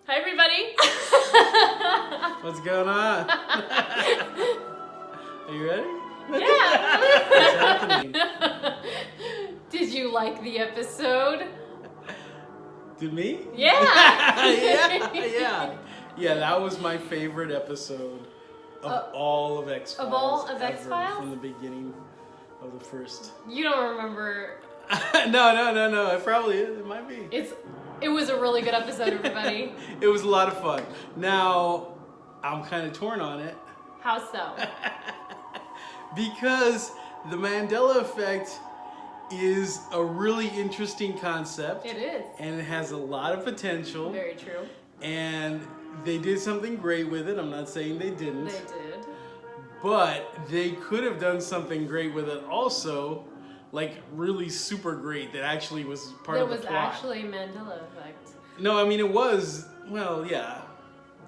Hi, everybody. What's going on? Are you ready? Yeah. What's happening? Did you like the episode? To me? Yeah. Yeah, that was my favorite episode of all of X-Files. Of all of ever, X-Files? From the beginning of the first. You don't remember. No. It probably is. It might be. It was a really good episode, everybody. It was a lot of fun. Now, I'm kind of torn on it. How so? Because the Mandela effect is a really interesting concept. It is. And it has a lot of potential. Very true. And they did something great with it. I'm not saying they didn't. They did. But they could have done something great with it also, like really super great that actually was part of the plot. That was actually Mandela effect. No, I mean it was, well, yeah.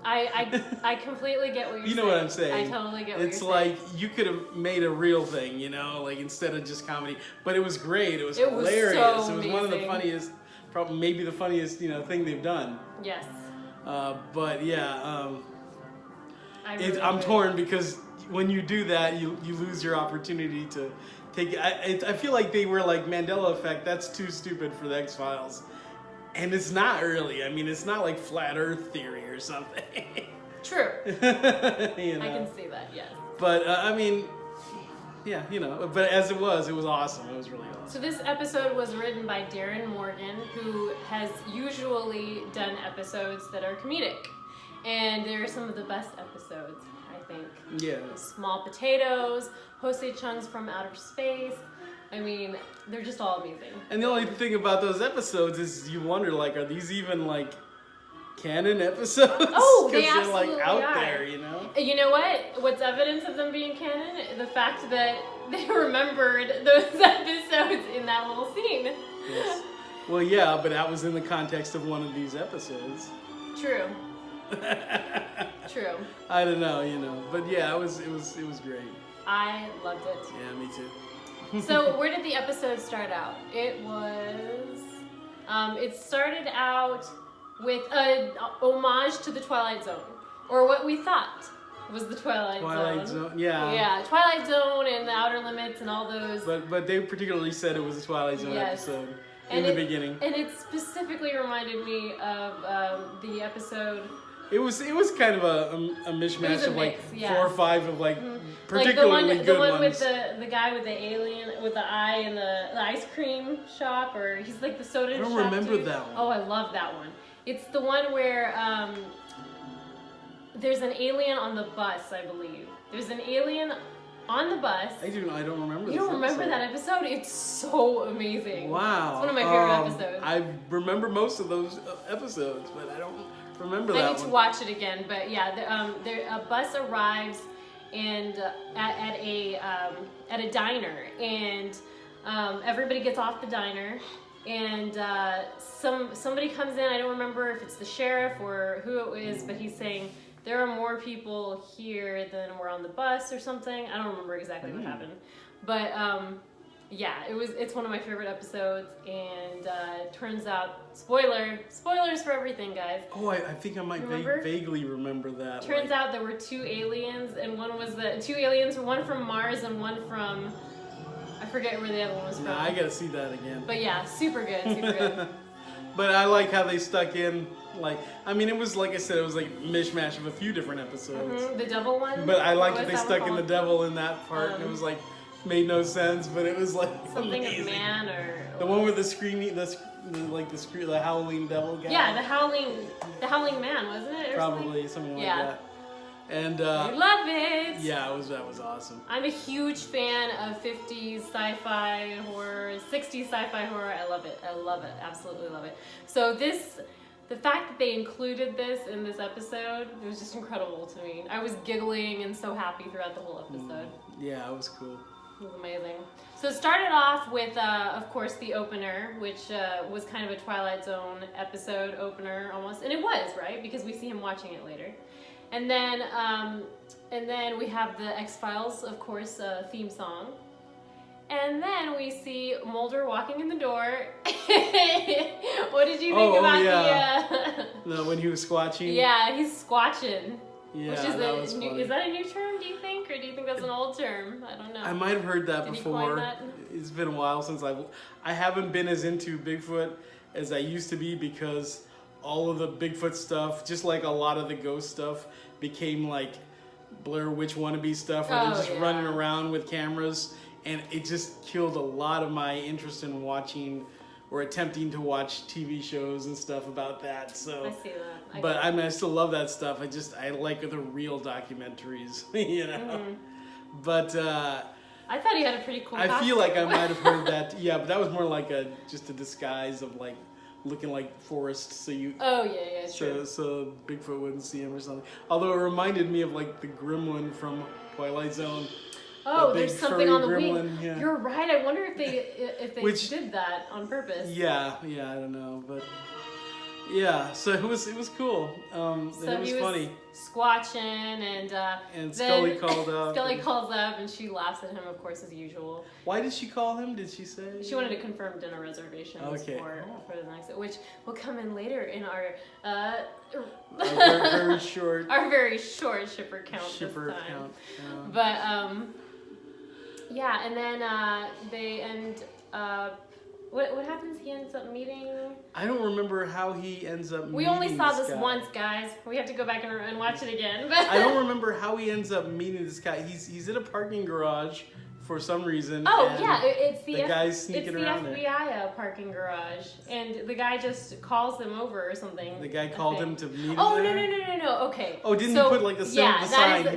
I completely get what you're saying. You know what I'm saying? I totally get what you're saying. It's like you could have made a real thing, you know, like instead of just comedy. But it was great. It was hilarious. So it was one of the funniest, probably maybe the funniest, thing they've done. Yes. But yeah, I'm torn because when you do that, you lose your opportunity to take it. I feel like they were like Mandela effect. That's too stupid for the X-Files. And it's not really. I mean, it's not like flat Earth theory or something. True. I can see that. Yes. But I mean, yeah, But as it was awesome. It was really awesome. So this episode was written by Darren Morgan, who has usually done episodes that are comedic, and they're some of the best episodes, I think. Yeah. Small Potatoes, Jose Chung's From Outer Space. I mean, they're just all amazing. And the only thing about those episodes is you wonder, like, are these even, like, canon episodes? Oh, they they're, absolutely like, out are. there, You know what? What's evidence of them being canon? The fact that they remembered those episodes in that little scene. Yes. Well, yeah, but that was in the context of one of these episodes. True. True. I don't know, But yeah, it was great. I loved it. Yeah, me too. So where did the episode start out? It was, it started out with an homage to the Twilight Zone, or what we thought was the Twilight Zone. Yeah. Yeah, Twilight Zone and the Outer Limits and all those. But they particularly said it was a Twilight Zone episode in the beginning. And it specifically reminded me of the episode. It was kind of a mishmash of like 4 or 5 of like particularly like good ones. The one with the guy with the alien with the eye in the ice cream shop, or he's like the soda shop. I don't remember dude. that one. Oh, I love that one. It's the one where there's an alien on the bus, I believe. There's an alien on the bus. I don't remember. You don't remember that episode? It's so amazing. Wow. It's one of my favorite episodes. I remember most of those episodes, but I don't remember that one. I need to watch it again, but yeah, a bus arrives and at a diner, and everybody gets off the diner, and somebody comes in. I don't remember if it's the sheriff or who it is, but he's saying there are more people here than were on the bus or something. I don't remember exactly what happened, but yeah, it's one of my favorite episodes, and turns out, spoilers for everything, guys. Oh, I think I might vaguely remember that. Turns out there were 2 aliens, and one from Mars and one from, I forget where the other one was from. Nah, I gotta see that again. But yeah, super good. But I like how they stuck in, it was, like I said, it was like mishmash of a few different episodes. Mm-hmm. The devil one? But I liked that they stuck in the devil in that part, and it was like, made no sense, but it was like something amazing. Of man or the one with the screaming, the howling devil guy. Yeah, the howling man, wasn't it? Or probably something like that. And I love it. Yeah, that was awesome. I'm a huge fan of 50s sci-fi horror, 60s sci-fi horror. I love it, absolutely love it. So the fact that they included this in this episode, it was just incredible to me. I was giggling and so happy throughout the whole episode. Yeah, it was cool. It was amazing. So it started off with, of course, the opener, which was kind of a Twilight Zone episode opener almost. And it was, right? Because we see him watching it later. And then we have the X-Files, of course, theme song. And then we see Mulder walking in the door. What did you think about No, when he was squatching? Yeah, he's squatching. Yeah, which is that was new, funny. is that a new term, do you think? Or do you think that's an old term? I don't know. I might have heard that Did before. He coin that? It's been a while since I haven't been as into Bigfoot as I used to be because all of the Bigfoot stuff, just like a lot of the ghost stuff, became like Blair Witch wannabe stuff where they're just running around with cameras, and it just killed a lot of my interest in watching or attempting to watch TV shows and stuff about that. So I see that. But I mean, I still love that stuff. I like the real documentaries, you know. Mm-hmm. But I thought he had a pretty cool I costume. feel like I might have heard that. Yeah, but that was more like just a disguise of like looking like Forrest, so you. Oh yeah, true. So Bigfoot wouldn't see him or something. Although it reminded me of like the gremlin from Twilight Zone. Oh, there's something on the gremlin, wing. yeah. You're right. I wonder if they did that on purpose. Yeah, I don't know, but yeah. So it was cool. So it was funny. Squatching and Scully called up. Scully calls up and she laughs at him, of course, as usual. Why did she call him? Did she say? She wanted to confirm dinner reservations for the next, which will come in later in our very short. Our very short shipper count. Count. But yeah, and then they end. What happens? He ends up meeting. I don't remember how he ends up. We only saw this guy. once, guys. We have to go back and watch it again. I don't remember how he ends up meeting this guy. He's in a parking garage for some reason. Oh yeah, it's the guy's sneaking around the FBI parking garage, and the guy just calls them over or something. The guy called him to meet him. Oh there? no. Okay. Oh, didn't he put like the sign?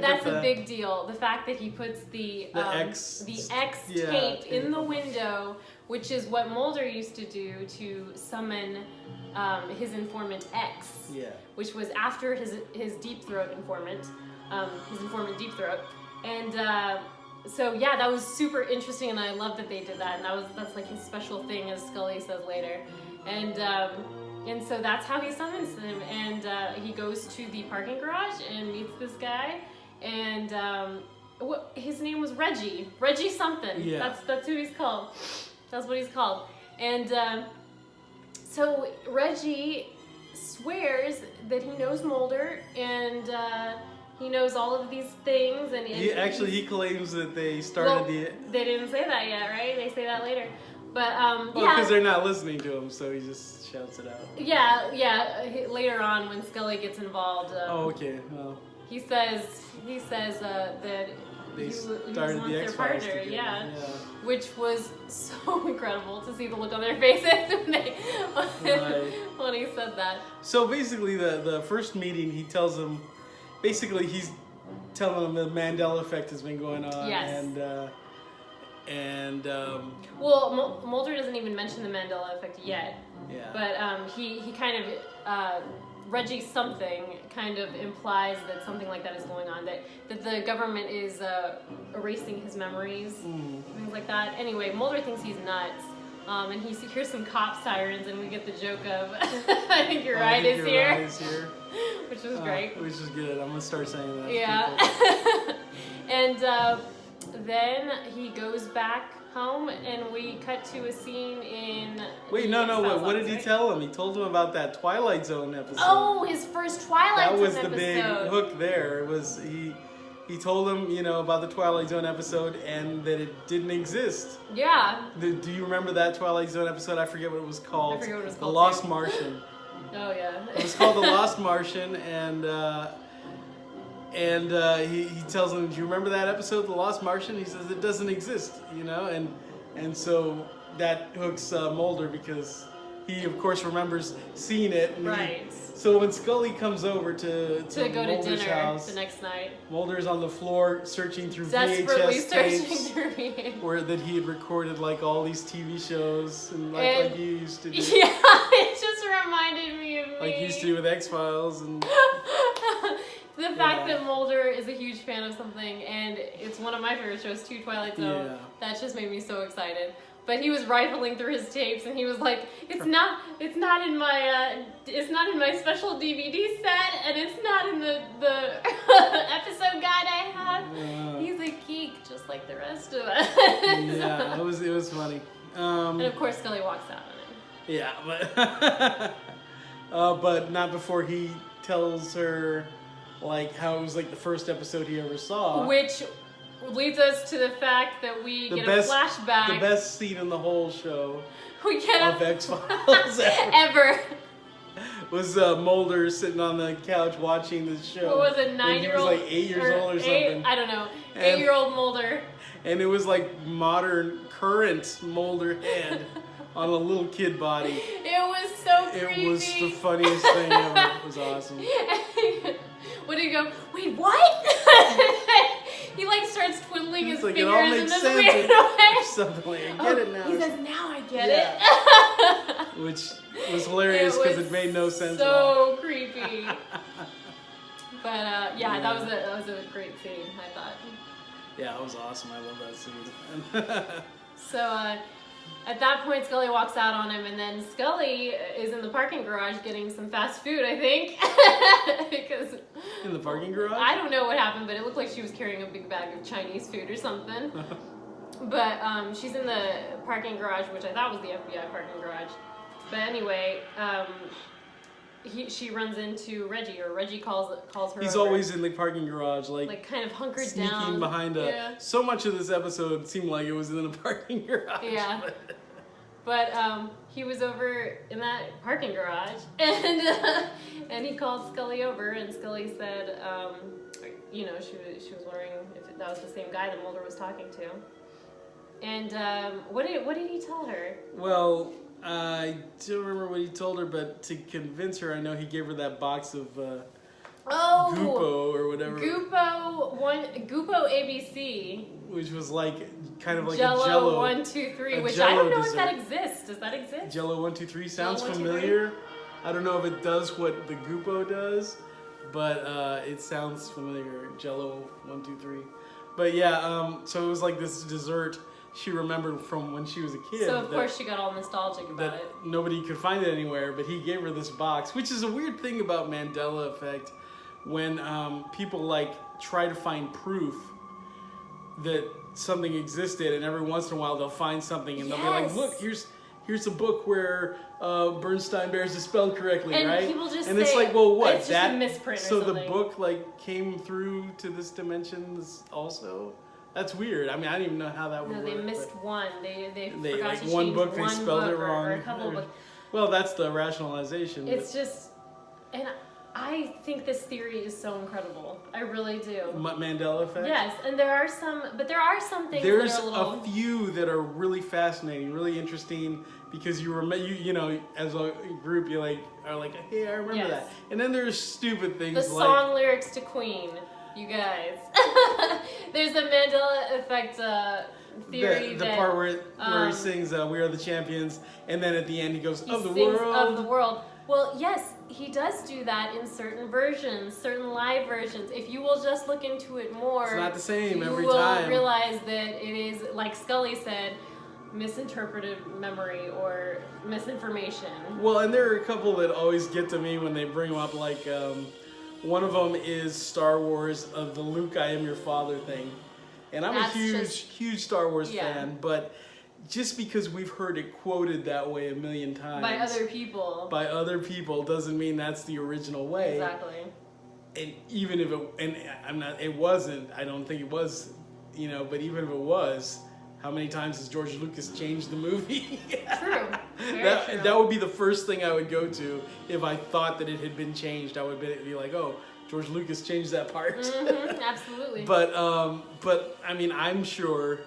That's a big deal. The fact that he puts the X tape in the window, which is what Mulder used to do to summon his informant X. Yeah. Which was after his Deep Throat informant, Deep Throat, and. So yeah, that was super interesting, and I love that they did that. And that's like his special thing, as Scully says later. And so that's how he summons him. And he goes to the parking garage and meets this guy. And his name was Reggie something. Yeah. That's who he's called. That's what he's called. And so Reggie swears that he knows Mulder and. He knows all of these things, and he claims that they started They didn't say that yet, right? They say that later, but because they're not listening to him, so he just shouts it out. Yeah. Later on, when Scully gets involved, okay. Well, he says that they started the the X-Files together, together. yeah, which was so incredible to see the look on their faces when he said that. So basically, the first meeting, he tells them. Basically, he's telling them the Mandela effect has been going on. Yes. Well, Mulder doesn't even mention the Mandela effect yet. Yeah. But he kind of Reggie something kind of implies that something like that is going on. That the government is erasing his memories, things like that. Anyway, Mulder thinks he's nuts. And he hears some cop sirens, and we get the joke of, I think your ride is here. Which was great. Which is good. I'm going to start saying that. Yeah. And then he goes back home, and we cut to a scene in... Wait, no. What did he tell him? He told him about that Twilight Zone episode. Oh, his first Twilight Zone episode. That was the big hook there. It was... He told him, about the Twilight Zone episode and that it didn't exist. Yeah. Do you remember that Twilight Zone episode? I forget what it was called. I forget what it was called. The Lost Martian. Oh, yeah. It was called The Lost Martian, and he tells him, do you remember that episode, The Lost Martian? He says, it doesn't exist, and so that hooks Mulder because he, of course, remembers seeing it. Right. So when Scully comes over to go to Mulder's dinner house, the next night, Mulder's on the floor searching through desperately VHS searching tapes through where that he had recorded like all these TV shows and like you used to do. Yeah, it just reminded me of me. Like you used to do with X-Files and the fact that Mulder is a huge fan of something, and it's one of my favorite shows too, Twilight Zone. That just made me so excited. But he was rifling through his tapes, and he was like, "It's not in my special DVD set, and it's not in the episode guide I have." He's a geek, just like the rest of us. Yeah, it was funny. And of course, Scully walks out on him. Yeah, but not before he tells her like how it was like the first episode he ever saw. Which leads us to the fact that we get a flashback. The best scene in the whole show we get of X-Files ever. Was Mulder sitting on the couch watching this show. What was it, 9-year-old? He was like 8 years old or something. I don't know. 8-year-old Mulder. And it was like modern, current Mulder head on a little kid body. It was so creepy. It was the funniest thing ever. It was awesome. What did he go? Wait, what? He like starts twiddling his like, fingers it all makes in this sense weird way. Something like, I get it now. He says, now I get it. Which was hilarious because it made no sense at So all. creepy. But yeah, that was a great scene, I thought. Yeah, it was awesome. I love that scene. So at that point, Scully walks out on him, and then Scully is in the parking garage getting some fast food, I think. Because in the parking garage? I don't know what happened, but it looked like she was carrying a big bag of Chinese food or something. But she's in the parking garage, which I thought was the FBI parking garage. But anyway, she runs into Reggie, or Reggie calls her. He's over. always in the parking garage, like kind of hunkered sneaking down behind a. Yeah. So much of this episode seemed like it was in the parking garage. Yeah. But he was over in that parking garage, and he called Scully over, and Scully said, she was wondering if that was the same guy that Mulder was talking to. And what did he tell her? Well, I don't remember what he told her, but to convince her, I know he gave her that box of Goopo or whatever. Goopo ABC. Which was like kind of like Jello, a Jello 1, 2, 3, which Jello I don't know dessert. if that exists. Does that exist? Jello 1, 2, 3 sounds Jello 1, 2, familiar. I don't know if it does what the Goopo does, but it sounds familiar. Jello 1, 2, 3. But yeah, so it was like this dessert she remembered from when she was a kid. So of course she got all nostalgic about it. Nobody could find it anywhere, but he gave her this box, which is a weird thing about Mandela effect, when people like try to find proof that something existed, and every once in a while they'll find something and they'll be like, look, here's a book where Bernstein Bears is spelled correctly, and right? People just and say, it's like, well, what? It's just a misprint or so something. the book like came through to this dimensions also? That's weird. I mean, I don't even know how that would work. No, they missed one. They forgot like to one change book, they one spelled book it wrong. or a couple of books. Well, that's the rationalization. It's just, and I think this theory is so incredible. I really do. Mandela effect? Yes, and there are some things There's that are a little... a few that are really fascinating, really interesting, because you know, as a group, you are like, hey, I remember that. And then there's stupid things the song lyrics to Queen, you guys. There's a Mandela effect theory. The part where he sings "We Are the Champions," and then at the end he goes, "Of the world." Of the world. Well, yes, he does do that in certain versions, certain live versions. If you will just look into it more, it's not the same every you time. will realize that it is, like Scully said, misinterpreted memory or misinformation. Well, and there are a couple that always get to me when they bring them up, like one of them is Star Wars of the Luke I am your father thing. And I'm a huge Star Wars fan, but just because we've heard it quoted that way a million times by other people doesn't mean that's the original way. Exactly. And even if it wasn't, I don't think it was, but even if it was, how many times has George Lucas changed the movie? True. Very true. That would be the first thing I would go to if I thought that it had been changed. I would be like, oh, George Lucas changed that part. Mm-hmm, absolutely. But I mean, I'm sure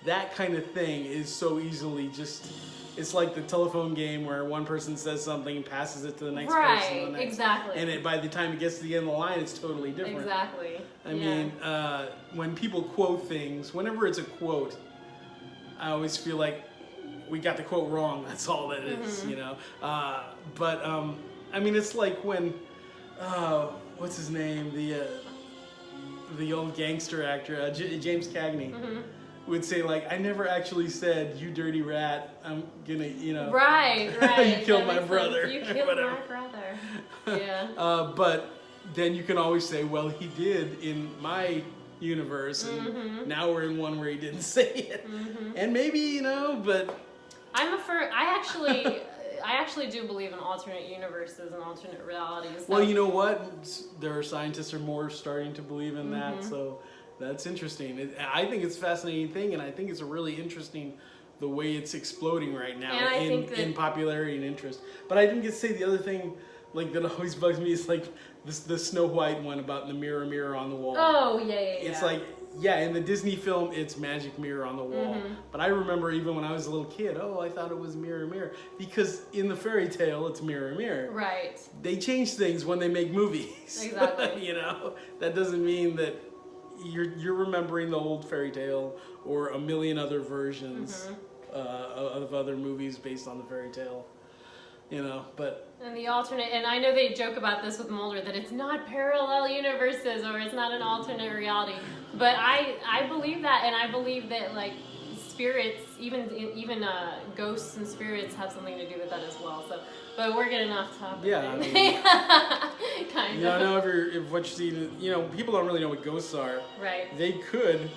that kind of thing is so easily just. It's like the telephone game where one person says something and passes it to the next person. Right, exactly. And by the time it gets to the end of the line, it's totally different. Exactly. I mean, when people quote things, whenever it's a quote, I always feel like we got the quote wrong. That's all that is, But I mean, it's like when what's his name, the old gangster actor James Cagney. Mm-hmm. Would say like, I never actually said, you dirty rat, I'm gonna, Right. you killed my brother. You killed my brother. Yeah. But then you can always say, well, he did in my universe, and now we're in one where he didn't say it. And maybe, but I actually do believe in alternate universes and alternate realities. So. Well, you know what? There are scientists are more starting to believe in that, so that's interesting. I think it's a fascinating thing, and I think it's a really interesting the way it's exploding right now in popularity and interest. But I didn't get to say the other thing like that always bugs me is like the Snow White one about the mirror, mirror on the wall. Oh, yeah. It's like, yeah, in the Disney film, it's magic mirror on the wall. But I remember even when I was a little kid, I thought it was mirror, mirror. Because in the fairy tale, it's mirror, mirror. Right. They change things when they make movies. Exactly. That doesn't mean that you're remembering the old fairy tale or a million other versions of other movies based on the fairy tale. But... And the alternate, and I know they joke about this with Mulder, that it's not parallel universes or it's not an alternate reality. But I believe that, and I believe that, like, spirits, even ghosts and spirits have something to do with that as well. So, but we're getting off topic. Yeah, I mean, kind of. I know if what you see, people don't really know what ghosts are. Right. They could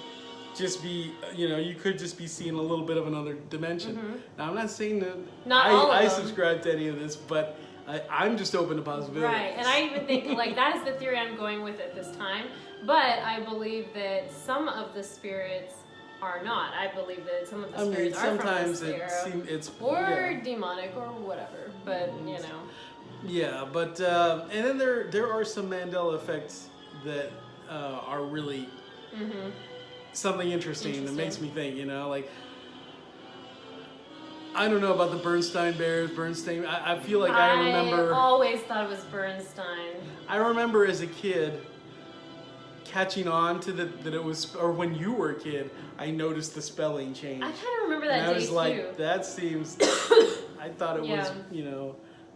just be, you could just be seeing a little bit of another dimension. Now, I'm not saying that I subscribe to any of this, but I'm just open to possibilities. Right, and I even think, like, that is the theory I'm going with at this time. But I believe that some of the spirits are not. I believe that some of the spirits are sometimes from this era. Or demonic or whatever, but, Yeah, but, and then there are some Mandela effects that are really something interesting that makes me think, like... I don't know about the Bernstein Bears. I feel like I remember... I always thought it was Bernstein. I remember as a kid catching on to that it was... Or when you were a kid, I noticed the spelling change. I kind of remember that and day, I was like, that seems... I thought it was,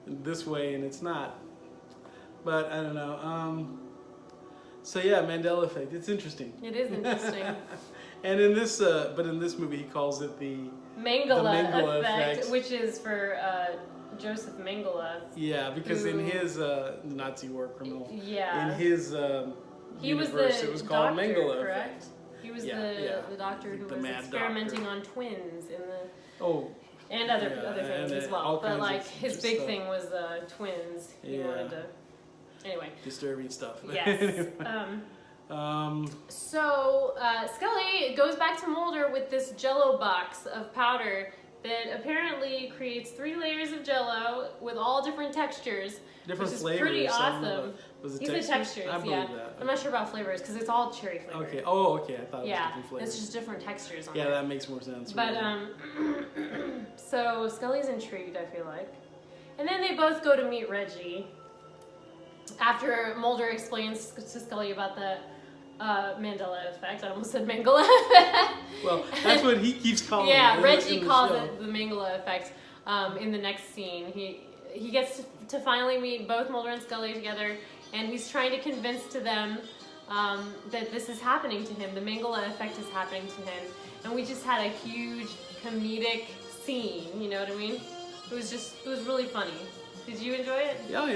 this way, and it's not. But, I don't know. So, yeah, Mandela Effect. It's interesting. It is interesting. And in this movie, he calls it the Mengele effect, which is for Joseph Mengele. Yeah, because in his Nazi war criminal, in his universe, it was called Mengele correct? effect. He was the doctor who was experimenting on twins in the and other things as well. But like his big thing was twins. He wanted to anyway. Disturbing stuff. Yes. So Scully goes back to Mulder with this Jell-O box of powder that apparently creates 3 layers of Jell-O with all different textures, different which is flavors. Pretty awesome. Was it He said textures, I believe that. I'm not sure about flavors because it's all cherry flavored. Okay. Oh, okay. I thought it was different flavors. It's just different textures on it. it. That makes more sense. But so Scully's intrigued, I feel like, and then they both go to meet Reggie. After Mulder explains to Scully about the Mandela effect. I almost said Mengele effect. Well, that's what he keeps calling it. Yeah, Reggie calls it the Mengele effect in the next scene. He gets to finally meet both Mulder and Scully together, and he's trying to convince to them that this is happening to him. The Mengele effect is happening to him. And we just had a huge comedic scene, you know what I mean? It was really funny. Did you enjoy it? Yeah.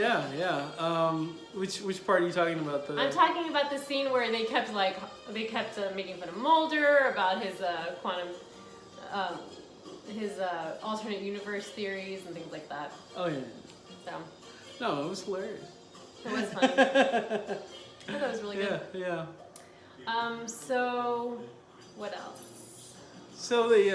Which part are you talking about? I'm talking about the scene where they kept making fun of Mulder about his quantum, his alternate universe theories and things like that. Oh yeah. So. No, it was hilarious. It was funny. I thought it was really good. Yeah. So what else? So they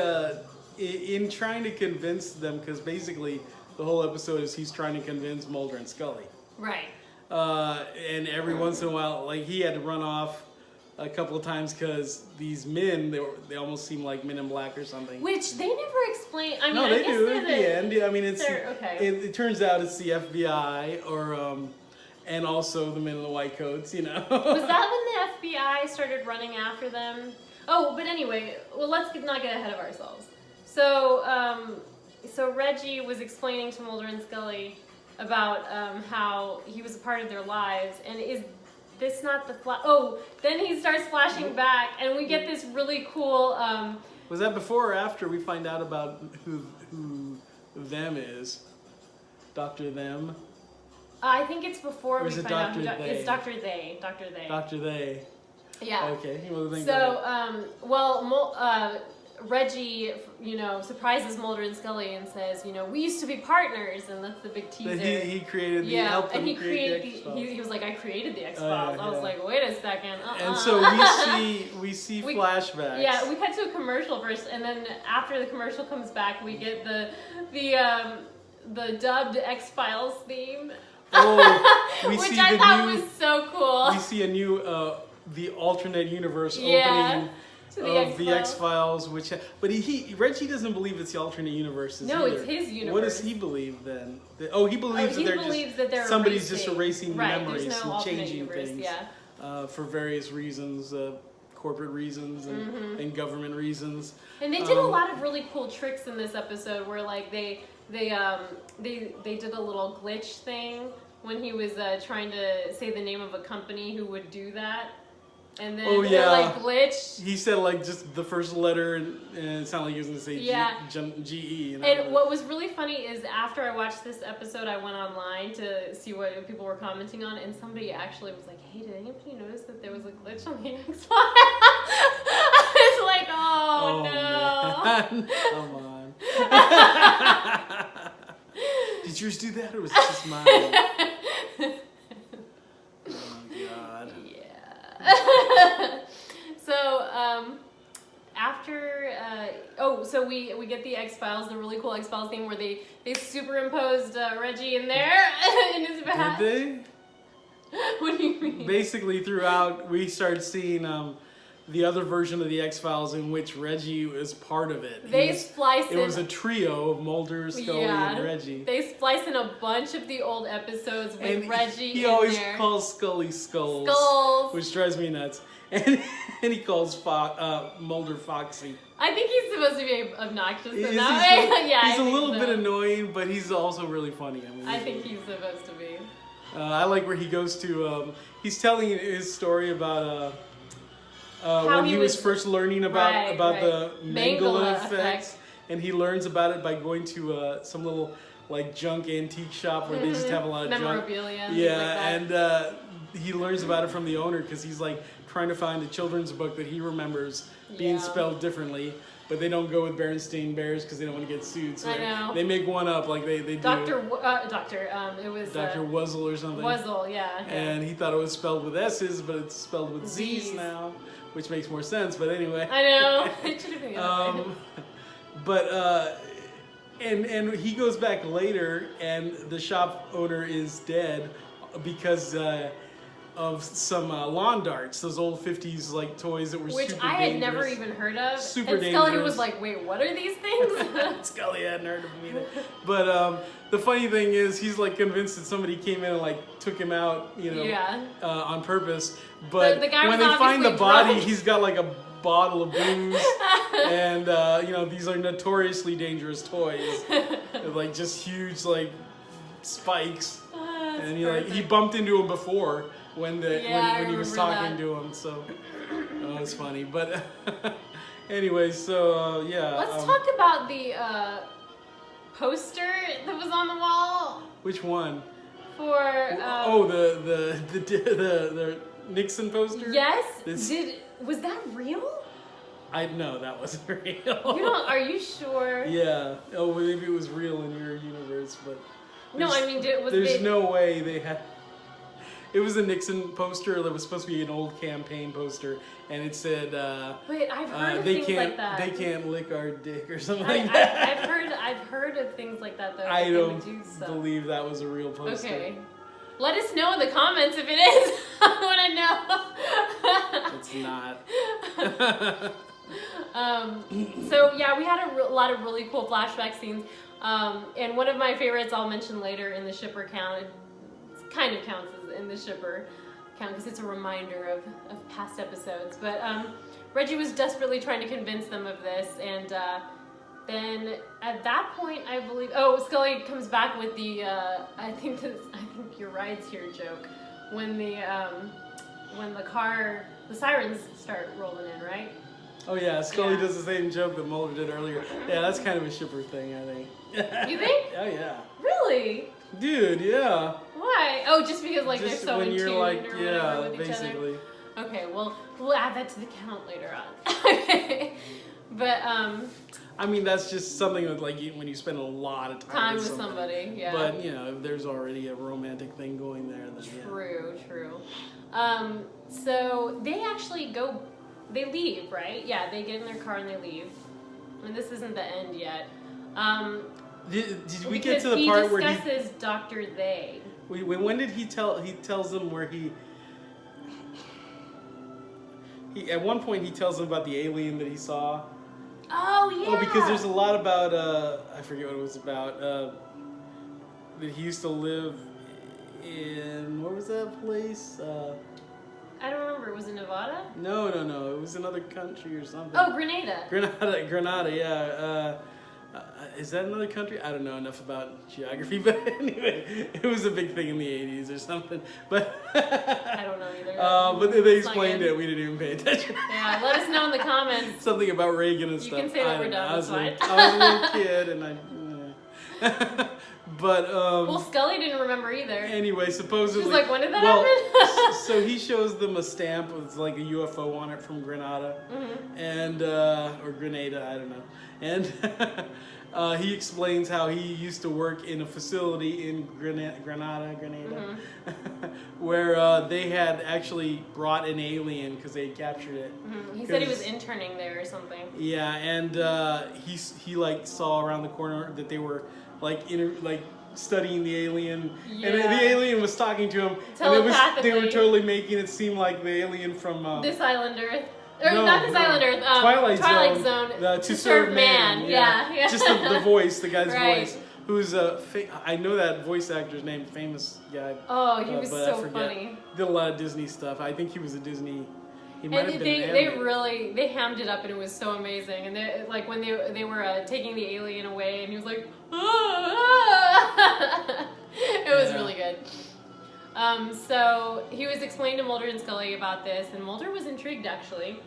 in trying to convince them, because basically the whole episode is he's trying to convince Mulder and Scully. Right. And every once in a while, like he had to run off a couple of times because these men, they almost seem like Men in Black or something. Which they never explain. I mean, no, I they guess do at the end. I mean, it's okay. It turns out it's the FBI or and also the men in the white coats. Was that when the FBI started running after them? Oh, but anyway, well, let's not get ahead of ourselves. So Reggie was explaining to Mulder and Scully about how he was a part of their lives, and is this not the then he starts flashing back, and we get this really cool... was that before or after we find out about who them is? Dr. Them? I think it's before we find out who... They? It's Dr. They. Dr. They. Dr. They. Yeah. Okay. Well, then Reggie, surprises Mulder and Scully and says, we used to be partners, and that's the big teaser. He created the helped and him create the X-Files. he was like, I created the X-Files. I was like, wait a second. And so we see flashbacks. Yeah, we cut to a commercial first, and then after the commercial comes back, we get the dubbed X-Files theme. Oh, which I thought was so cool. We see a new the alternate universe opening of the X-Files, but Reggie doesn't believe it's the alternate universes. No, either. It's his universe. What does he believe then? He believes that somebody's just erasing memories and changing things for various reasons, corporate reasons and government reasons. And they did a lot of really cool tricks in this episode, where like they did a little glitch thing when he was trying to say the name of a company who would do that. And then like glitched. He said like just the first letter, and it sounded like he was going to say GE. And what was really funny is after I watched this episode, I went online to see what people were commenting on, and somebody actually was like, "Hey, did anybody notice that there was a glitch on the X-Files?" I was like, "Oh no!" Man. Come on. Did yours do that, or was it just mine? So so we get the X-Files, the really cool X-Files thing where they superimposed Reggie in there in his bath. Did they? What do you mean? Basically, throughout we start seeing the other version of the X-Files in which Reggie was part of it. It was a trio of Mulder, Scully, and Reggie. They splice in a bunch of the old episodes with Reggie in there. He always calls Scully Skulls. Which drives me nuts. And he calls Mulder Foxy. I think he's supposed to be obnoxious in that way. He's a little bit annoying, but he's also really funny. I think he's supposed to be. I like where he goes to. He's telling his story about when he was first learning about the Mangala effects, and he learns about it by going to some little like junk antique shop where they just have a lot of memorabilia. And he learns about it from the owner because he's like trying to find a children's book that he remembers being spelled differently, but they don't go with Berenstain Bears because they don't want to get sued. So they make one up like they do. It was Dr. Wuzzle or something. Wuzzle, And he thought it was spelled with S's, but it's spelled with Z's now, which makes more sense. But anyway. I know. It should have been the other way. But and he goes back later, and the shop owner is dead because of some lawn darts, those old 50s like toys that were super dangerous. Which I had never even heard of. Super dangerous. Scully was like, wait, what are these things? Scully hadn't heard of them either. But the funny thing is, he's like convinced that somebody came in and like took him out, on purpose. But the guy when they find the body, drunk. he's got like a bottle of booze. And, these are notoriously dangerous toys. Like just huge like spikes. And he bumped into him before. When he was talking to him, so it was funny. But anyway, so let's talk about the poster that was on the wall. Which one? For the Nixon poster. Yes. Was that real? No, that wasn't real. Are you sure? Yeah. Oh, maybe it was real in your universe, but no. I mean, there's no way they had. It was a Nixon poster that was supposed to be an old campaign poster, and it said, "Wait, I've heard of things like that. They can't lick our dick or something like that." I've heard of things like that though. I don't believe that was a real poster. Okay, let us know in the comments if it is. I want to know. It's not. So yeah, we had a lot of really cool flashback scenes, and one of my favorites I'll mention later in the shipper count. It kind of counts as in the shipper count because it's a reminder of past episodes. But Reggie was desperately trying to convince them of this, and then at that point, I believe, Scully comes back with the I think your ride's here joke when the sirens start rolling in, right? Oh yeah, Scully does the same joke that Mulder did earlier. Yeah, that's kind of a shipper thing, I think. You think? Oh yeah. Really? Dude, yeah. Why? Oh, just because they're so when in you're tune like, or whatever with basically. each other? Okay, well, We'll add that to the count later on. But I mean, that's just something that, like, when you spend a lot of time with somebody, yeah. But, you know, if there's already a romantic thing going there, then True. So they actually they leave, right? Yeah, they get in their car and they leave. And this isn't the end yet. Did we get to the part where he discusses Dr. They? When did he tells them where he at one point he tells them about the alien that he saw. Oh yeah. Oh, because there's a lot about I forget what it was about. That he used to live in, what was that place? I don't remember. Was it Nevada? No. It was another country or something. Oh, Grenada. Grenada. Yeah. Is that another country? I don't know enough about geography, but anyway, it was a big thing in the 80s or something. But I don't know either. But they explained it. We didn't even pay attention. Yeah, let us know in the comments. Something about Reagan and stuff. You can say that we're done. That's fine. I was a little kid, and but well, Scully didn't remember either. Anyway, supposedly. She's like, when did that happen? So he shows them a stamp with like a UFO on it from Grenada, and or Grenada, I don't know, and he explains how he used to work in a facility in Grenada, where they had actually brought an alien because they had captured it. He said he was interning there or something. Yeah, and he like saw around the corner that they were like studying the alien, and the alien was talking to him, and they were totally making it seem like the alien from This Island Earth. Or not This Island Earth. Twilight Zone. To Serve Man. Yeah. Just the voice, the guy's right. voice. Who's I know that voice actor's name, famous guy. Oh, he was so funny. Did a lot of Disney stuff. I think he was a Disney. He might have been they hammed it up, and it was so amazing. And they, like when they were taking the alien away, and he was like, it was really good. So he was explaining to Mulder and Scully about this, and Mulder was intrigued actually.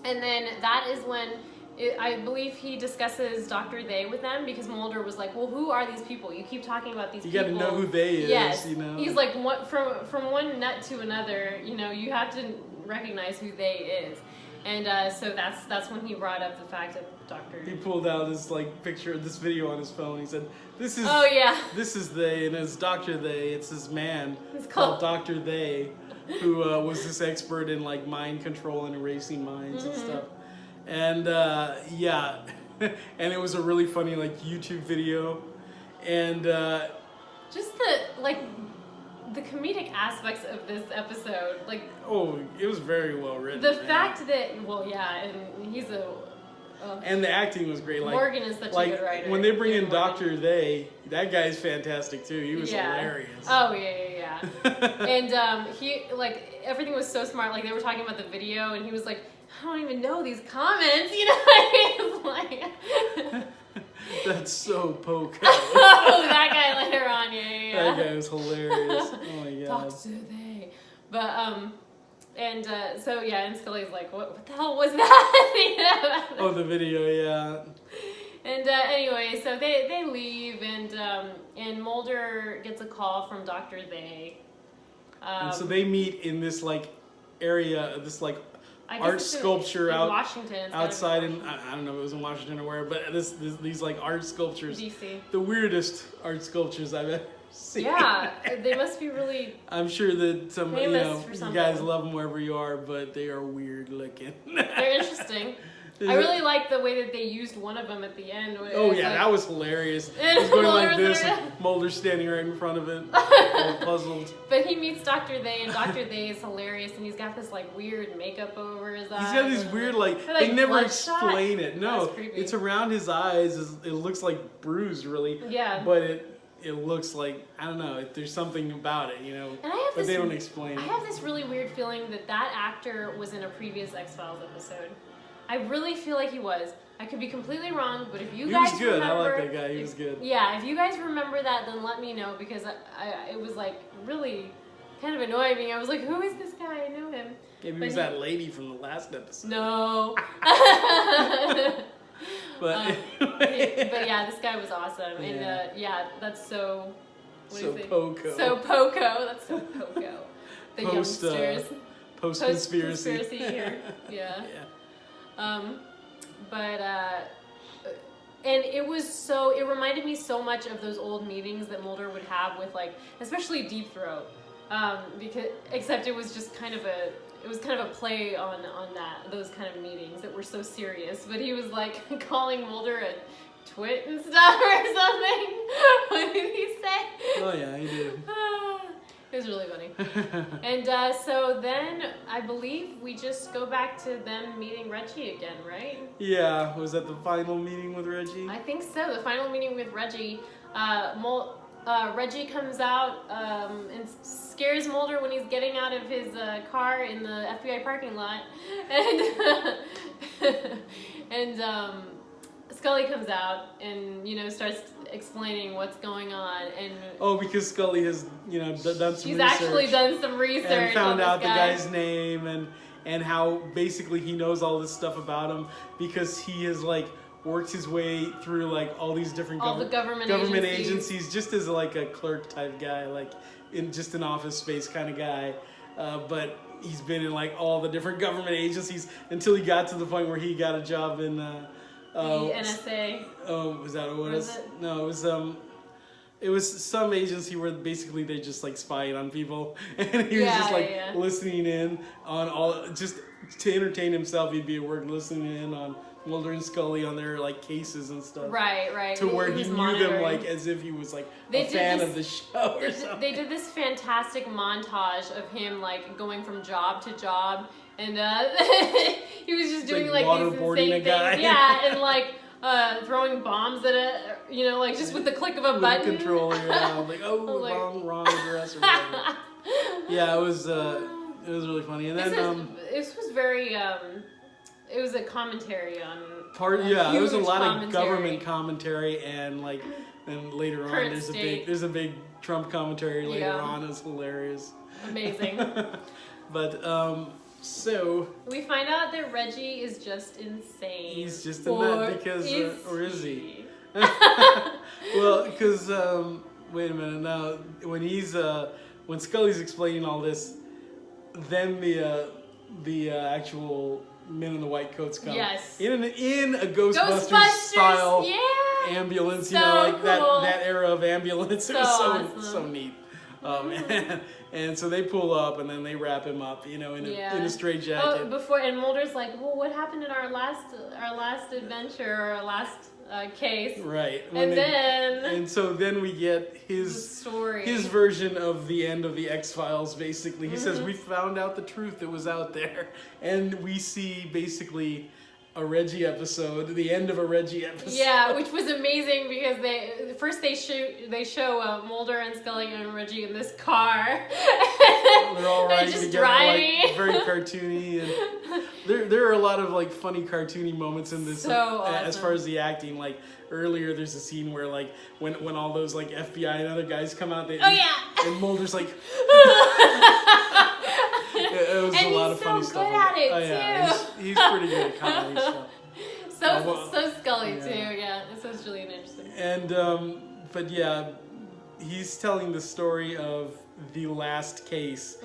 And then that is when I believe he discusses Dr. They with them, because Mulder was like, well, who are these people? You keep talking about these people. You got to know who they is. Yes. You know? He's like, from one nut to another, you know, you have to recognize who they is. And so that's when he brought up the fact of Dr. He pulled out this like picture, this video on his phone. He said, "This is this is they, and it's Dr. They. It's this man called Dr. They, who was this expert in like mind control and erasing minds and stuff." And and it was a really funny like YouTube video, and just the comedic aspects of this episode, like, oh, it was very well written. The fact that, and he's and the acting was great. Like, Morgan is such a good writer. When they bring in Dr. They, that guy's fantastic too. He was hilarious. Oh yeah. And he like everything was so smart. Like they were talking about the video, and he was like, I don't even know these comments. You know what I mean? Like, that's so Poco. Oh, that guy later on, yeah. That guy was hilarious. Oh my god. Dr. They. But and Scully's like, what the hell was that? Oh, the video, yeah. And anyway, so they leave, and Mulder gets a call from Dr. They. And so they meet in this like area, this like art sculpture in Washington, outside in I don't know if it was in Washington or where, but these like art sculptures, DC. The weirdest art sculptures I've ever seen. Yeah, they must be really. I'm sure that some you something. guys love them wherever you are, but they are weird looking. They're interesting. I really like the way that they used one of them at the end. Oh yeah, that was hilarious. It was going like this, and Mulder's standing right in front of it, all puzzled. But he meets Dr. They, and Dr. They is hilarious, and he's got this like weird makake over his eyes. He's got these weird like they never explain it. No, it's around his eyes. It looks like bruised, really. Yeah. But it looks like, I don't know, there's something about it, you know. And but they don't explain it. I have this really weird feeling that actor was in a previous X-Files episode. I really feel like he was. I could be completely wrong, but if you guys remember... He was good. I like that guy. He was good. Yeah, if you guys remember that, then let me know, because it was like really kind of annoying me. I was like, who is this guy? I know him. Maybe it was that lady from the last episode. No. But yeah, this guy was awesome. And that's so... So Poco. So Poco. That's so Poco. The youngsters. post-conspiracy. Post-conspiracy here. Yeah. Yeah. But and it reminded me so much of those old meetings that Mulder would have with, like, especially Deep Throat, except it was just kind of a play on those kind of meetings that were so serious. But he was like calling Mulder a twit and stuff or something. What did he say? Oh yeah, he did. It was really funny. And so then I believe we just go back to them meeting Reggie again, right? Yeah, was that the final meeting with Reggie? I think so. The final meeting with Reggie. Reggie comes out and scares Mulder when he's getting out of his car in the FBI parking lot. And Scully comes out and, starts explaining what's going on. And because Scully has, done some research. She's actually done some research and found out the guy. guy's name and how basically he knows all this stuff about him because he has, like, worked his way through, like, all these different government agencies just as, like, a clerk type guy, like in just an office space kind of guy. But he's been in, like, all the different government agencies until he got to the point where he got a job in the NSA. Oh, was that what it was? No, it was some agency where basically they just, like, spying on people, and he was just, like, listening in on all, just to entertain himself. He'd be at work listening in on Mulder and Scully on their, like, cases and stuff. Right. To where he knew them, like, as if he was, like, a fan of the show or something. They did this fantastic montage of him, like, going from job to job, and he was just doing, like these insane a guy. things. Yeah, and, like, throwing bombs at it, like, just with the click of a button. With the controller, like, wrong address or whatever. Yeah, it was really funny. And then this was very it was a commentary on there was a lot of government commentary, and, like, then later on there's a big Trump commentary later on. It's hilarious. Amazing. But so we find out that Reggie is just insane. He's just a nut because or is he? Well, because wait a minute now. When Scully's explaining all this, then the actual men in the white coats come. Yes. In a Ghostbusters style ambulance, like cool. that era of ambulance. It was awesome. so neat. And so they pull up and then they wrap him up, in a straitjacket. And Mulder's like, well, what happened in our last adventure or our last case? Right. And so then we get his version of the end of the X-Files, basically. He says, we found out the truth that was out there. And we see basically a Reggie episode, the end of a Reggie episode. Yeah, which was amazing because they show Mulder and Scully and Reggie in this car. They're all riding just together, driving. like, very cartoony, and there are a lot of, like, funny cartoony moments in this. Awesome. As far as the acting, like, earlier there's a scene where, like, when all those, like, FBI and other guys come out, and Mulder's like. It was a lot of funny stuff. And he's so good at it, too. He's pretty good at comedy stuff. So Scully, too, yeah. This was really interesting. And, but yeah, he's telling the story of the last case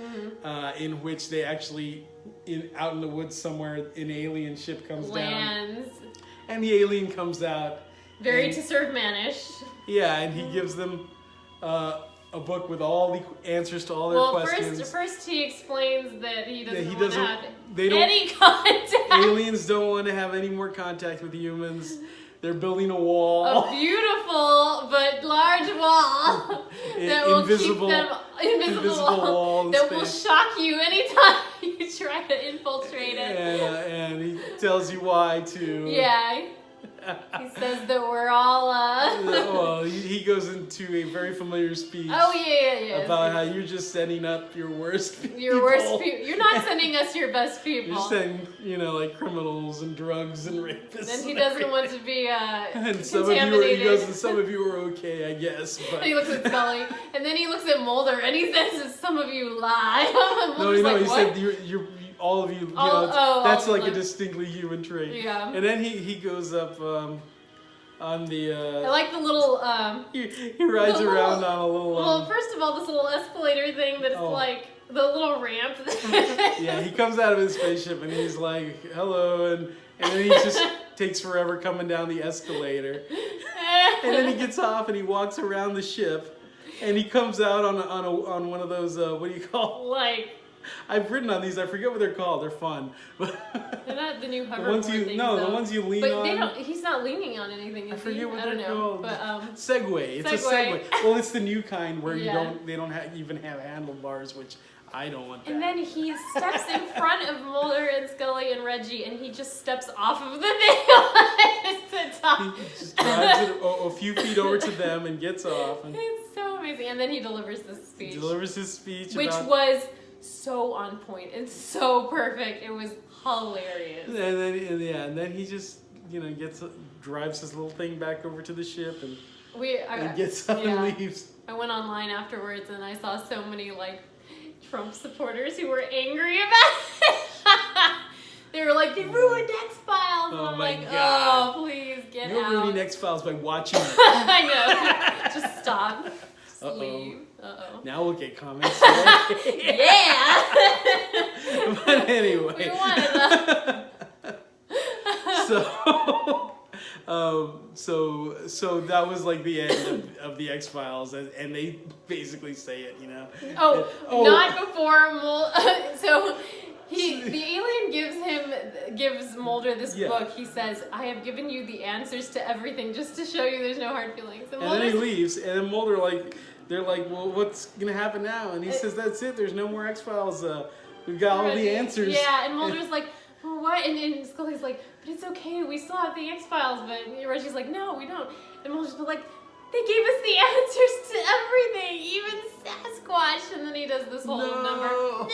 in which they actually, out in the woods somewhere, an alien ship comes down. And the alien comes out. Very to serve manish. Yeah, and he gives them a book with all the answers to all their questions. First he explains that he doesn't want to have any contact. Aliens don't want to have any more contact with humans. They're building a wall. A beautiful but large wall that will keep them invisible wall that will shock you anytime you try to infiltrate it. And he tells you why too. Yeah. He says that we're all well, he goes into a very familiar speech. Oh yeah. About how you're just setting up your worst people. You're not sending us your best people. You're sending, like, criminals and drugs and rapists. And he doesn't want to be and contaminated. Some of you are okay, I guess. But. And he looks at Scully, and then he looks at Mulder, and he says that some of you lie. He said you're all of you, that's like a distinctly human trait. Yeah. And then he goes up on the. I like the little. He rides around on a little. Well, first of all, this little escalator thing that's like the little ramp. Yeah, he comes out of his spaceship and he's like, hello, and then he just takes forever coming down the escalator. And then he gets off and he walks around the ship and he comes out on one of those, what do you call? Like... I've written on these. I forget what they're called. They're fun. They're not the new hoverboard things. The ones you lean on. But he's not leaning on anything. I forget what they're called. But, Segway. It's a Segway. Well, it's the new kind where they don't even have handlebars, which I don't want that. And then he steps in front of Mulder and Scully and Reggie, and he just steps off of the thing to top. He just drives it a few feet over to them and gets off. And it's so amazing. And then he delivers this speech. Which was so on point and so perfect. It was hilarious. And then he just drives his little thing back over to the ship and gets up and leaves. I went online afterwards and I saw so many like Trump supporters who were angry about it. They were like, they ruined X-Files. And I'm like, God. Oh, please get out. You're ruining X-Files by watching it. I know. Just stop. Just leave. Uh-oh. Now we'll get comments. Yeah. But anyway. We wanted that. So that was like the end of the X-Files, and they basically say it, Not before So the alien gives Mulder this book. He says, I have given you the answers to everything just to show you there's no hard feelings. And then he leaves, and then Mulder they're like, well, what's gonna happen now? And he says, that's it. There's no more X-Files. We've got all the answers. Yeah, and Mulder's like, well, what? And Scully's like, but it's okay. We still have the X-Files. But Reggie's like, no, we don't. And Mulder's like, they gave us the answers to everything, even Sasquatch. And then he does this whole number. No,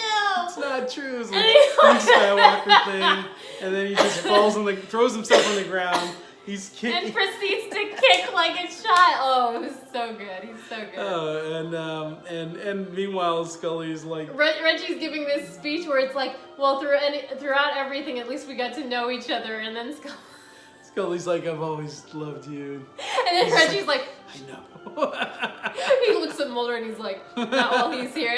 it's not true. It's like Luke Skywalker thing. And then he just throws himself on the ground. He's kicking. And proceeds to kick like a child. Oh, it was so good. He's so good. Oh, and meanwhile, Scully's like... Reggie's giving this speech where it's like, well, throughout everything, at least we got to know each other. And then Scully's like, I've always loved you. And then Reggie's like... I know. He looks at Mulder and he's like, not while he's here.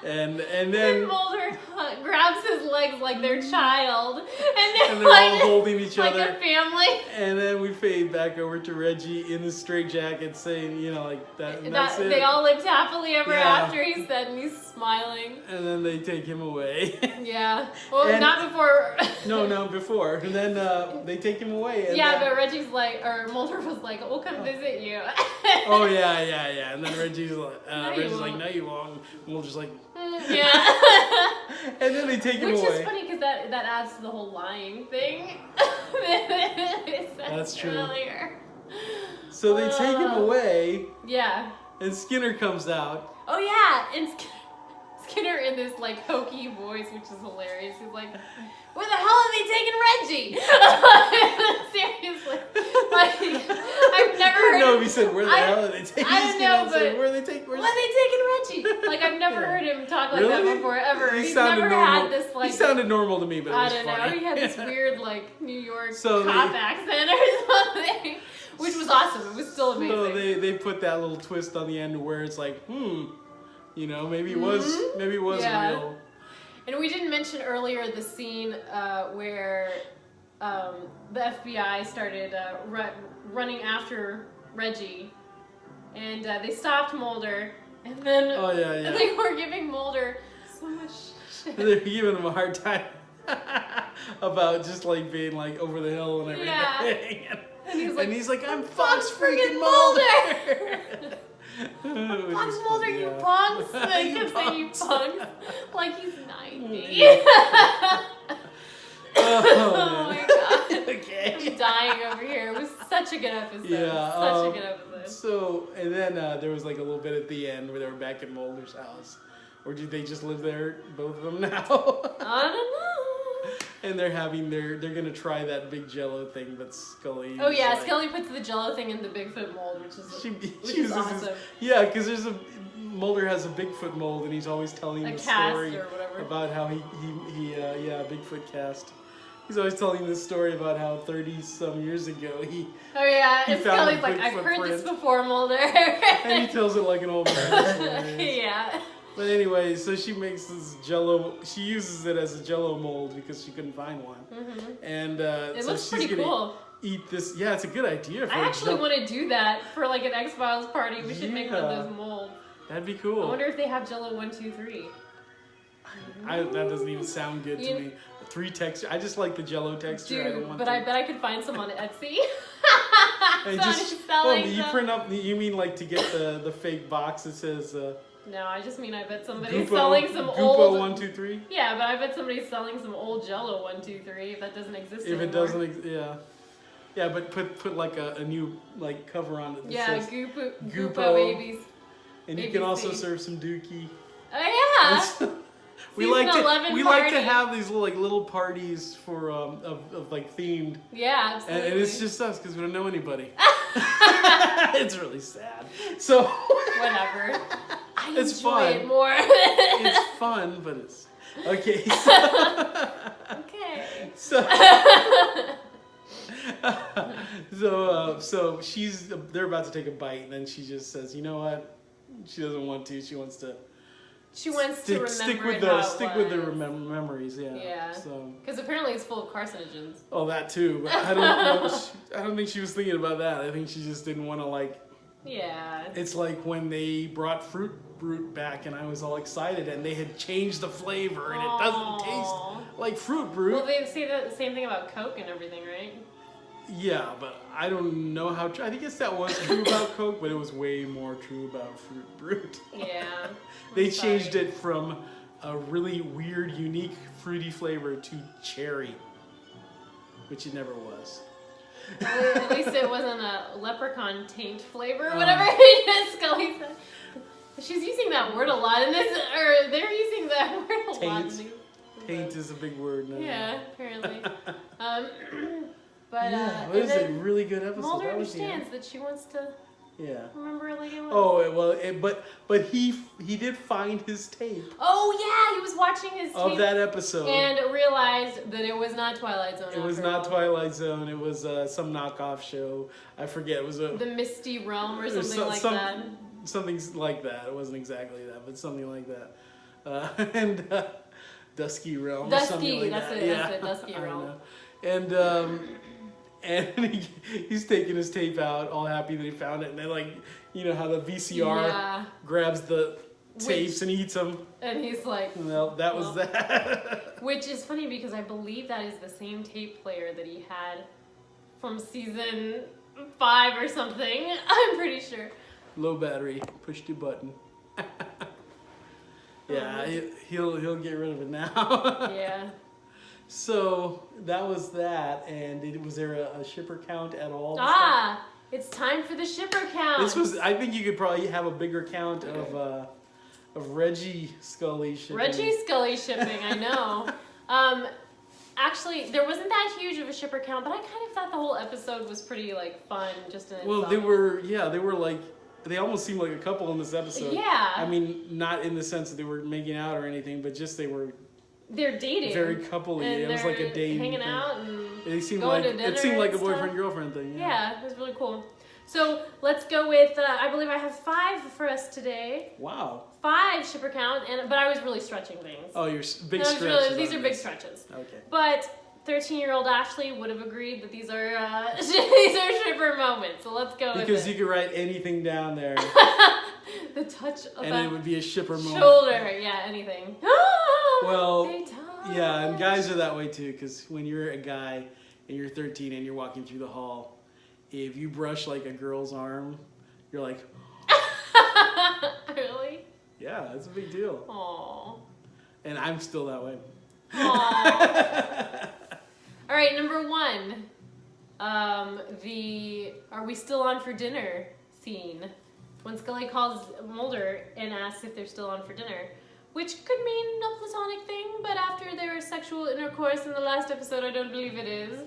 and then Mulder grabs his legs like their child, and they're all holding each like other like a family. And then we fade back over to Reggie in the straitjacket saying, like that. And that's it. They all lived happily ever after, he said, and he's smiling. And then they take him away. Yeah. Well, not before. No, before. And then they take him away. And but Reggie's like, or Mulder was like, we'll come visit you. Oh yeah. And then Reggie's like, no, you won't. Mulder's like, yeah. And then they take him away. Which is funny because that adds to the whole lying thing. That's true. Earlier. So they take him away. Yeah. And Skinner comes out. Oh yeah, and Skinner in this like hokey voice, which is hilarious. He's like, "Where the hell are they taking Reggie?" Seriously, I've never heard. No, he said, "Where the hell are they taking?" I don't know, but where are they taking Reggie? Like I've never heard him talk like that before ever. He's never had this like. He sounded normal to me, but it was funny. I don't know. He had this weird like New York cop accent or something, which was awesome. It was still amazing. So they put that little twist on the end where it's like, maybe it was real. And we didn't mention earlier the scene where the FBI started running after Reggie, and they stopped Mulder, and then they were giving Mulder so much shit. They're giving him a hard time about just like being like over the hill and everything. Yeah. And he's like, I'm Fox freaking Mulder. Fox Mulder, you punks! They kept saying you punks like he's 90. Oh my god. Okay. I'm dying over here. It was such a good episode. Yeah. Such a good episode. So, and then there was like a little bit at the end where they were back in Mulder's house. Or do they just live there, both of them now? I don't know. And they're gonna try that big Jello thing, but Scully. Oh yeah, Scully puts the Jello thing in the Bigfoot mold, which is awesome. Yeah, because Mulder has a Bigfoot mold, and he's always telling the story about how he Bigfoot cast. He's always telling this story about how 30-some years ago he. Oh yeah, and Scully's like, I've heard this before, Mulder. And he tells it like an old man. Yeah. But anyway, so she makes this Jello. She uses it as a Jello mold because she couldn't find one. And It so looks she's pretty gonna cool. eat this. Yeah, it's a good idea. For I a actually Jello. want to do that for like an X-Files party. We should make one of those molds. That'd be cool. I wonder if they have Jello 1, 2, 3. That doesn't even sound good to me. 3 texture. I just like the Jello texture. Dude, I don't want but I bet I could find some on Etsy. And Somebody's selling you some. print up. You mean like to get the fake box that says No, I just mean I bet somebody's Goopo, selling some Goopo old. 1, 2, 3? Yeah, but I bet somebody's selling some old Jello 1, 2, 3 if that doesn't exist If anymore. it doesn't, yeah, but put like a new like cover on it. That Yeah, says Goopo babies. And you can also ABC. serve some dookie. Oh yeah. we Season like to 11 we party. like to have these little parties for of like themed. Yeah, absolutely. And it's just us because we don't know anybody. It's really sad. So whatever. I It's enjoy fun. it more. It's fun, but it's okay. Okay. So they're about to take a bite, and then she just says, "You know what? She doesn't want to. She wants to. She wants to remember stick with the memories. Yeah. Yeah. So. Because apparently it's full of carcinogens. Oh, that too. But I don't know. I don't think she was thinking about that. I think she just didn't want to like. Yeah. It's like when they brought Fruit Brute back, and I was all excited, and they had changed the flavor, and it doesn't taste like Fruit Brute. Well, they say the same thing about Coke and everything, right? Yeah, but I don't know how true. I guess that was true about Coke, but it was way more true about Fruit Brute. Yeah. They changed it from a really weird, unique, fruity flavor to cherry, which it never was. At least it wasn't a leprechaun taint flavor or whatever Scully said. She's using that word a lot in this, or they're using that word a lot. In Taint. Taint is a big word now. Yeah, apparently. It was a really good episode. Mulder That was the end. understands that she wants to remember like it was. Oh well, but he did find his tape Oh yeah, he was watching his tape of that episode and realized that it was not Twilight Zone. It was after not all. Twilight Zone. It was some knockoff show. I forget. It was The Misty Realm or something like that. Something like that. It wasn't exactly that, but something like that. And Dusky Realm. or something like that's that. it. Yeah. That's it. Dusky I don't Realm. know. And he's taking his tape out, all happy that he found it, and then like how the VCR grabs the tapes and eats them. And he's like, Well, that was that. Which is funny because I believe that is the same tape player that he had from season 5 or something. I'm pretty sure. Low battery, push the button. Yeah, he'll get rid of it now. Yeah. So that was that, and was there a shipper count at all? It's time for the shipper count. I think you could probably have a bigger count of Reggie Scully shipping. Reggie Scully shipping, I know. Actually, there wasn't that huge of a shipper count, but I kind of thought the whole episode was pretty like fun, just in itself. Well, they were like. They almost seemed like a couple in this episode. Yeah. I mean, not in the sense that they were making out or anything, but just they're dating. very coupley. And It was like a date. hanging out and It seemed going like to dinner it seemed like a and stuff. boyfriend girlfriend thing. Yeah, it was really cool. So let's go with. I believe I have 5 for us today. Wow. 5 shipper count, but I was really stretching things. Oh, you're big No, stretches. these are big stretches. Okay. But 13-year-old Ashley would have agreed that these are these are shipper moments. So let's go with it. Because you could write anything down there, The touch of and a it would be a shipper moment. shoulder. Yeah, anything. Well, They touch. yeah, and guys are that way too. Because when you're a guy and you're 13 and you're walking through the hall, if you brush like a girl's arm, you're like, Really? yeah, that's a big deal. Aww. And I'm still that way. Aww. All right, number 1. The "Are we still on for dinner?" scene. When Scully calls Mulder and asks if they're still on for dinner. Which could mean a platonic thing, but after their sexual intercourse in the last episode, I don't believe it is.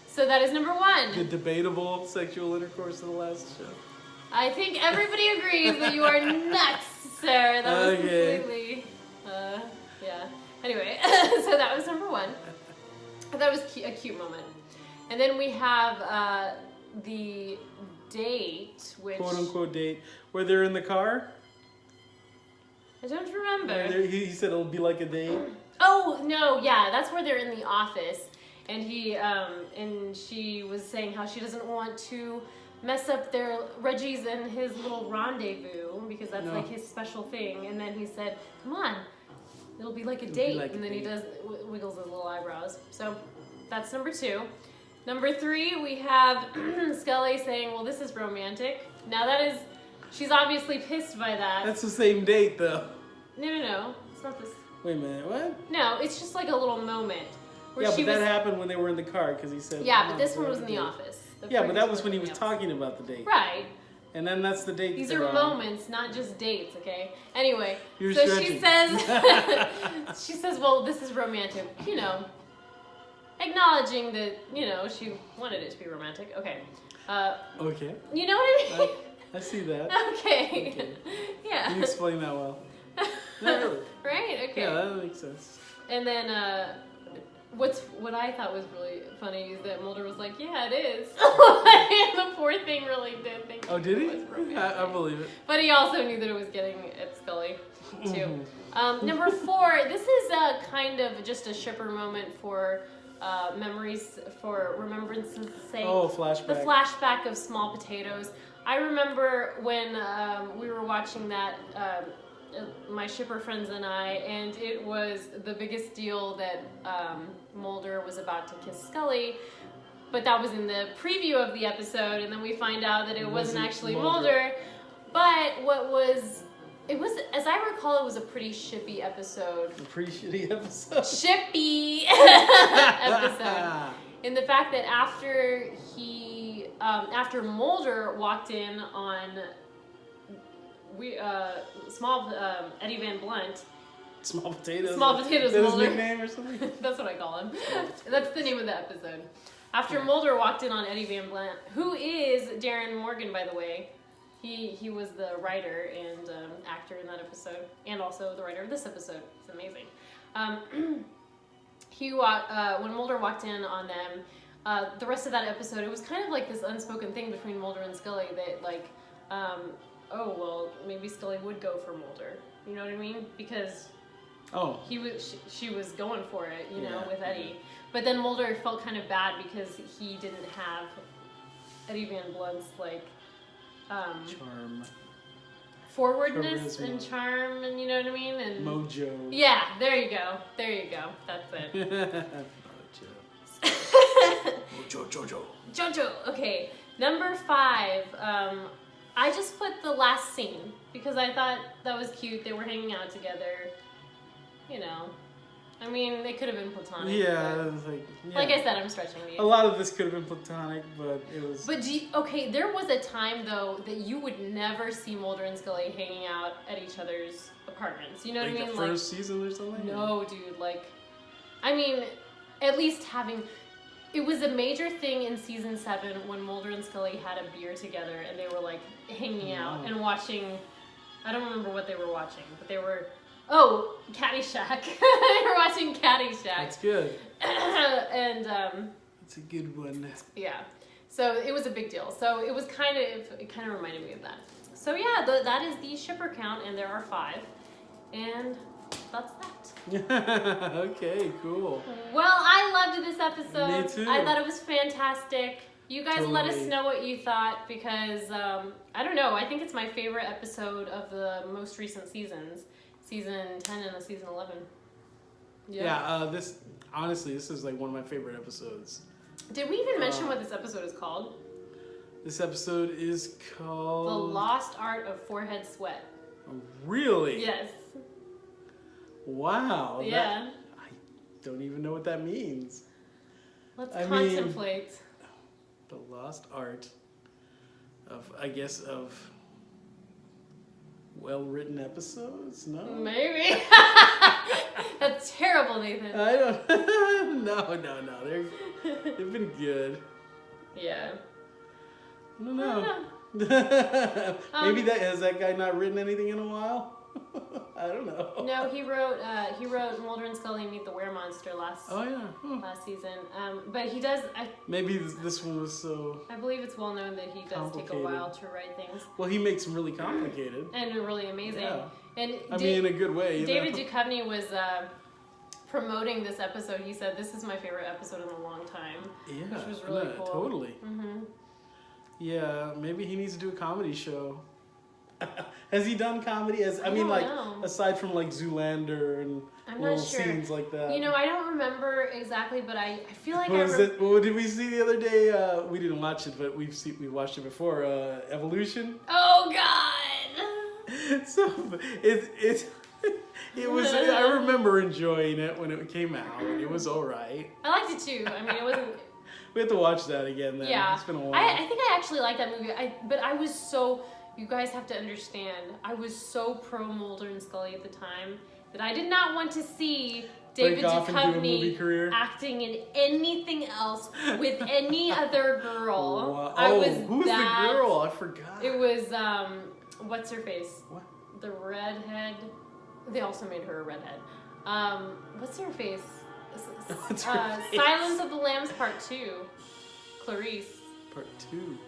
So that is number 1. The debatable sexual intercourse of the last show. I think everybody agrees that you are nuts, sir. That was Okay. completely, yeah. Anyway, so that was number 1. That was a cute moment. And then we have the date, which... Quote unquote date. Where they're in the car? I don't remember. He said it'll be like a date. Oh no, yeah, that's where they're in the office, and she was saying how she doesn't want to mess up Reggie's and his little rendezvous because that's like his special thing. And then he said, "Come on, it'll be like a date," and then he wiggles his little eyebrows. So that's number 2. Number 3, we have Scully saying, "Well, this is romantic." Now she's obviously pissed by that. That's the same date, though. No, it's not this. Wait a minute, what? No, it's just like a little moment. Where Yeah, but that happened when they were in the car, because he said... Yeah, but this one was in the office. Yeah, but that was when he was talking about the date. Right. And then that's the date. These are moments, not just dates, okay? Anyway, You're so stretching. she says, she says, "Well, this is romantic," acknowledging that, she wanted it to be romantic. Okay. Okay. You know what I mean? I see that. Okay. Yeah. You explain that well. Not really. Right? Okay. Yeah, that makes sense. And then, what I thought was really funny is that Mulder was like, "Yeah, it is." And the poor thing really did think. Oh, did he? It was romantic. I believe it. But he also knew that it was getting at Scully, too. Number 4, this is kind of just a shipper moment for memories, for remembrance's sake. Oh, flashback. The flashback of Small Potatoes. I remember when we were watching that, my shipper friends and I, and it was the biggest deal that Mulder was about to kiss Scully. But that was in the preview of the episode, and then we find out that it wasn't actually Mulder. But it was, as I recall, it was a pretty shippy episode. A pretty shitty episode. Shippy episode. In the fact that after Mulder walked in on Eddie Van Blunt. Small Potatoes. Small Potatoes. Is that Mulder. his nickname or something? That's what I call him. That's the name of the episode. After Mulder walked in on Eddie Van Blunt, who is Darren Morgan, by the way. He was the writer and actor in that episode, and also the writer of this episode. It's amazing. When Mulder walked in on them, the rest of that episode, it was kind of like this unspoken thing between Mulder and Scully that, like, oh, well, maybe Scully would go for Mulder. You know what I mean? Because she was going for it, with Eddie. But then Mulder felt kind of bad because he didn't have Eddie Van Blunt's, like, charm, forwardness, charisma, and charm, and you know what I mean, and mojo. Yeah, there you go. That's it. Mojo. Jojo. Okay, number 5. I just put the last scene because I thought that was cute. They were hanging out together. I mean, they could have been platonic. Yeah, but, it was like I said, I'm stretching these. A lot of this could have been platonic, but it was... But there was a time, though, that you would never see Mulder and Scully hanging out at each other's apartments. You know what I mean? The first season or something? No, dude. I mean, at least having... It was a major thing in season 7 when Mulder and Scully had a beer together and they were, like, hanging out and watching... I don't remember what they were watching, but they were... Oh, Caddyshack. They were watching Caddyshack. That's good. And, It's a good one. Yeah. So it was a big deal. So it kind of reminded me of that. So yeah, that is the shipper count, and there are 5. And that's that. Okay, cool. Well, I loved this episode. Me too. I thought it was fantastic. You guys let us Totally. know what you thought because, I don't know, I think it's my favorite episode of the most recent seasons. Season 10 and season 11. Yeah, this is like one of my favorite episodes. Did we even mention what this episode is called? This episode is called... The Lost Art of Forehead Sweat. Really? Yes. Wow. Yeah. I don't even know what that means. Let's I contemplate. The lost art of well-written episodes? No? Maybe. That's terrible, Nathan. I don't... No. They've been good. Yeah. I don't know. Maybe has that guy not written anything in a while? I don't know. No, he wrote Mulder and Scully Meet the Weremonster last season. But he does. Maybe this one was so. I believe it's well known that he does take a while to write things. Well, he makes them really complicated and really amazing. Yeah. And I mean, in a good way. You David know? Duchovny was promoting this episode. He said, "This is my favorite episode in a long time." Yeah, which was really cool. Totally. Mm-hmm. Yeah, maybe he needs to do a comedy show. Has he done comedy? I don't know. Aside from like Zoolander and I'm little not sure. scenes like that. You know, I don't remember exactly, but I feel like What did we see the other day? We didn't watch it, but we watched it before. Evolution. Oh God! So it was. I remember enjoying it when it came out. It was all right. I liked it too. I mean, it wasn't. We have to watch that again. Then. Yeah, It's been a while. I think I actually liked that movie. But I was so. You guys have to understand. I was so pro Mulder and Scully at the time that I did not want to see David Duchovny acting in anything else with any other girl. Wow. I was who's the girl? I forgot. It was what's her face? What? The redhead. They also made her a redhead. What's her face? What's her face? Silence of the Lambs Part 2. Clarice. Part 2.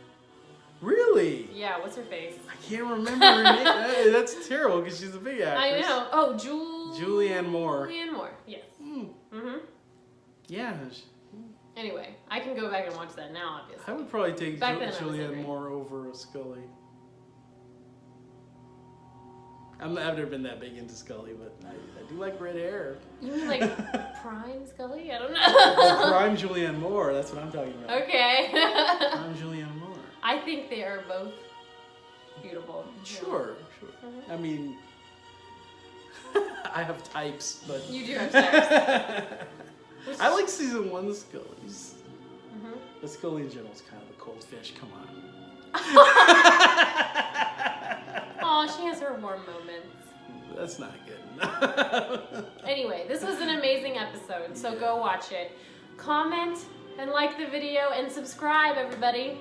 Really? Yeah, what's her face? I can't remember her name. That's terrible because she's a big actress. I know. Oh, Julianne Moore. Julianne Moore, yes. Mm-hmm. Yeah. Anyway, I can go back and watch that now, obviously. I would probably take Julianne Moore. Moore over Scully. I've never been that big into Scully, but I do like red hair. You mean like Prime Scully? I don't know. Prime Julianne Moore, that's what I'm talking about. Okay. Prime Julianne Moore. I think they are both beautiful. Sure. Mm-hmm. I mean, I have types, but... You do have types. I like season 1 Scully's. Mm-hmm. But Scully in general is kind of a cold fish, come on. Aw, she has her warm moments. That's not good. Anyway, this was an amazing episode, so go watch it. Comment and like the video and subscribe, everybody.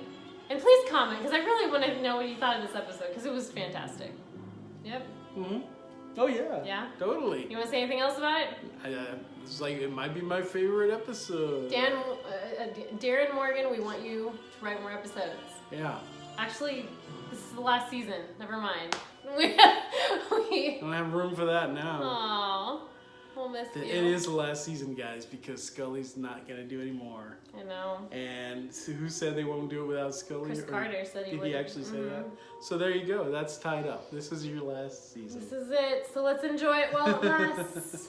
And please comment, because I really want to know what you thought of this episode, because it was fantastic. Yep. Mm-hmm. Oh, yeah. Yeah? Totally. You want to say anything else about it? It's like, it might be my favorite episode. Darren Morgan, we want you to write more episodes. Yeah. Actually, this is the last season. Never mind. We don't have room for that now. Aww. We'll miss you. It is the last season, guys, because Scully's not going to do any more. I know. And so who said they won't do it without Scully? Chris Carter said he would. Did he actually say that? So there you go. That's tied up. This is your last season. This is it. So let's enjoy it while it lasts.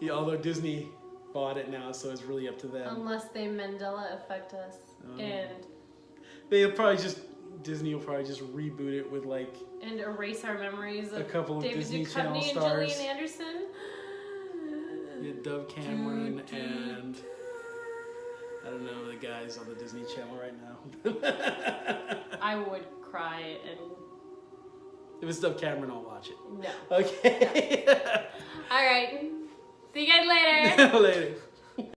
Yeah, although Disney bought it now, so it's really up to them. Unless they Mandela affect us. And Disney will probably just reboot it with like... And erase our memories of a couple of David Disney Duchovny Channel and stars. Gillian Anderson. Yeah, Dove Cameron and... I don't know the guys on the Disney Channel right now. I would cry and... If it's Dove Cameron, I'll watch it. No. Okay. No. All right. See you guys later. Later.